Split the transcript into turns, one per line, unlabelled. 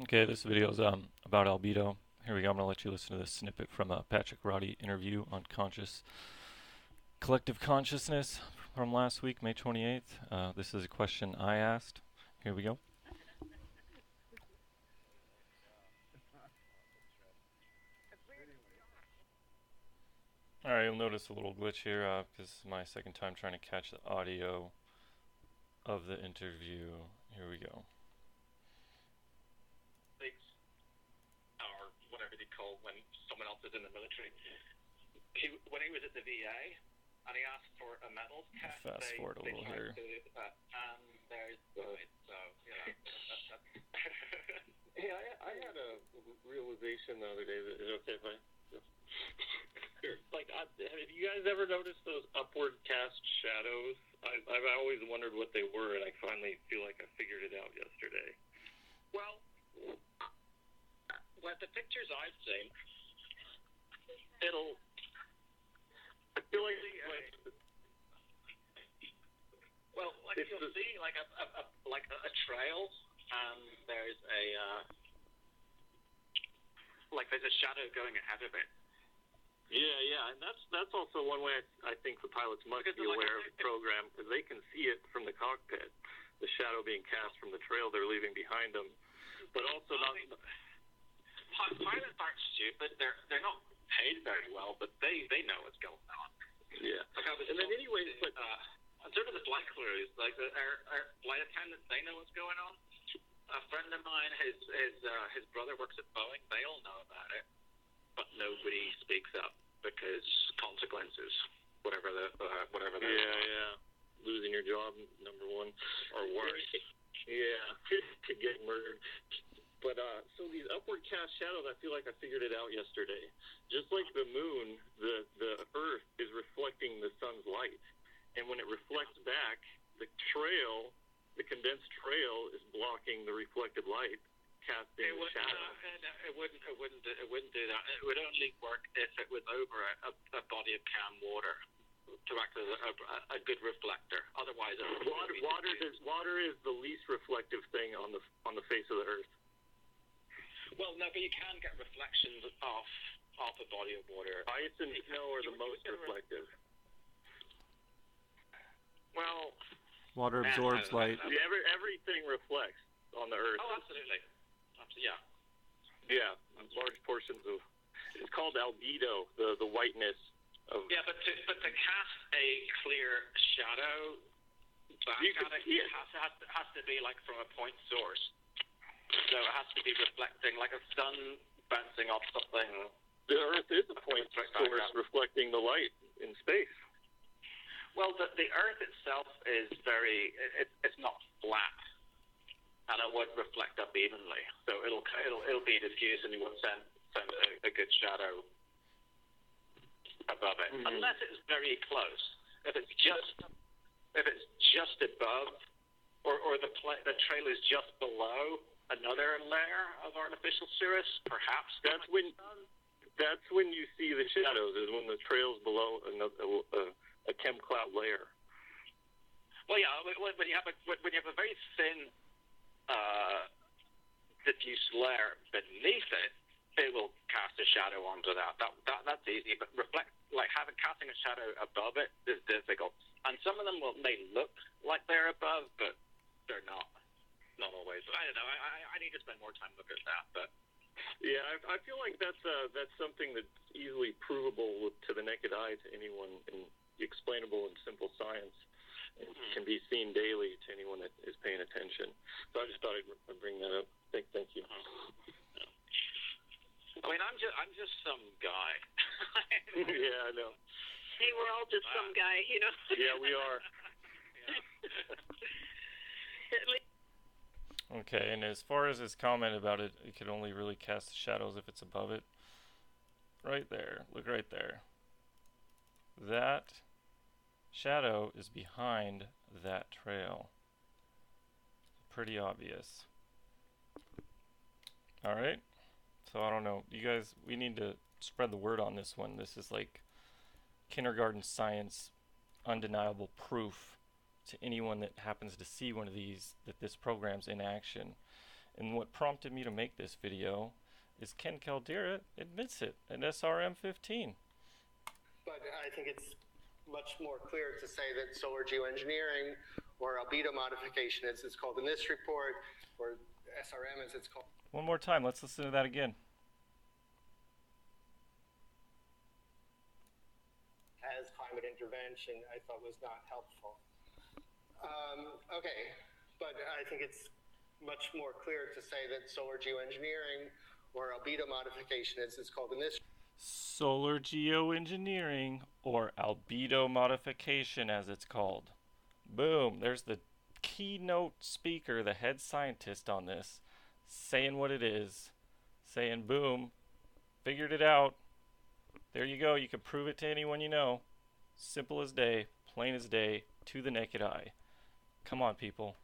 Okay, this video is about albedo. Here we go. I'm going to let you listen to this snippet from a Patrick Roddy interview on collective consciousness from last week, May 28th. This is a question I asked. Here we go. Alright, you'll notice a little glitch here because this is my second time trying to catch the audio of the interview. Here we go.
Or whatever they call when someone else is in the military. When he was at the VA and he asked for a medals kit,
Fast forward a little here.
And there's so
Hey, I had a realization the other day that is okay if I. Have you guys ever noticed those upward cast shadows? I've always wondered what they were, and I finally feel like I figured it out yesterday.
well, the pictures I've seen,
I feel like
you'll see like a trail, and there's a shadow going ahead of it.
Yeah, and that's also one way I think the pilots must be aware of the program, because they can see it from the cockpit, the shadow being cast from the trail they're leaving behind them. But also
pilots aren't stupid. They're not paid very well, but they know what's going on.
Yeah.
And then anyways, and sort of the flight crews, like our flight attendants, they know what's going on. A friend of mine, his brother works at Boeing. They all know about it, but nobody speaks up because consequences, whatever the.
Yeah. Losing your job, number one, or worse. Yeah, to get murdered. But so these upward cast shadows, I feel like I figured it out yesterday. Just like the moon, the Earth is reflecting the sun's light, and when it reflects back, the condensed trail is blocking the reflected light, casting the shadow.
It wouldn't do that. It would only work if it was over a body of calm water to act as a good reflector. Otherwise,
water is the least reflective thing on the face of the Earth.
Well, no, but you can get reflections off a body of water.
Ice and snow are the most reflective.
Well,
Water absorbs light.
Everything reflects on the Earth.
Oh, absolutely. Yeah.
Yeah, large portions of. It's called albedo, the whiteness of.
Yeah, but to cast a clear shadow back at it, it has to be like from a point source. So it has to be reflecting like a sun bouncing off something.
The Earth is a point source reflecting the light in space.
Well, the Earth itself is it's not flat, and it won't reflect up evenly. So it'll be diffuse, and you won't send a good shadow above it, unless it's very close. If it's just above, or the trail is just below another layer of artificial cirrus, perhaps
that's when you see the shadows, is when the trail's below a chem cloud layer.
Well, yeah, when you have a very thin diffuse layer beneath it, it will cast a shadow onto that. That's easy, but casting a shadow above it is difficult. And some of them may look like they're above, but they're not. Not always. I don't know. I need to spend more time looking at that. But
yeah, I feel like that's something that's easily provable to the naked eye to anyone, and explainable in simple science, and can be seen daily to anyone that is paying attention. So I just thought I'd bring that up. Thank you.
I mean, I'm just some guy.
Yeah, I know.
Hey, we're all just some guy, you know.
Yeah, we are.
Okay, and as far as his comment about it could only really cast shadows if it's above it. Right there. Look right there. That shadow is behind that trail. Pretty obvious. Alright? So I don't know. You guys, we need to spread the word on this one. This is like kindergarten science, undeniable proof to anyone that happens to see one of these, that this program's in action. And what prompted me to make this video is Ken Caldiera admits it at SRM-15.
But I think it's much more clear to say that solar geoengineering, or albedo modification as it's called in this report, or SRM as it's called.
One more time, let's listen to that again.
As climate intervention, I thought was not helpful. Okay, but I think it's much more clear to say that solar geoengineering, or albedo modification as it's called in this.
Solar geoengineering, or albedo modification as it's called. Boom, there's the keynote speaker, the head scientist on this, saying what it is, saying boom, figured it out. There you go, you can prove it to anyone you know. Simple as day, plain as day, to the naked eye. Come on, people.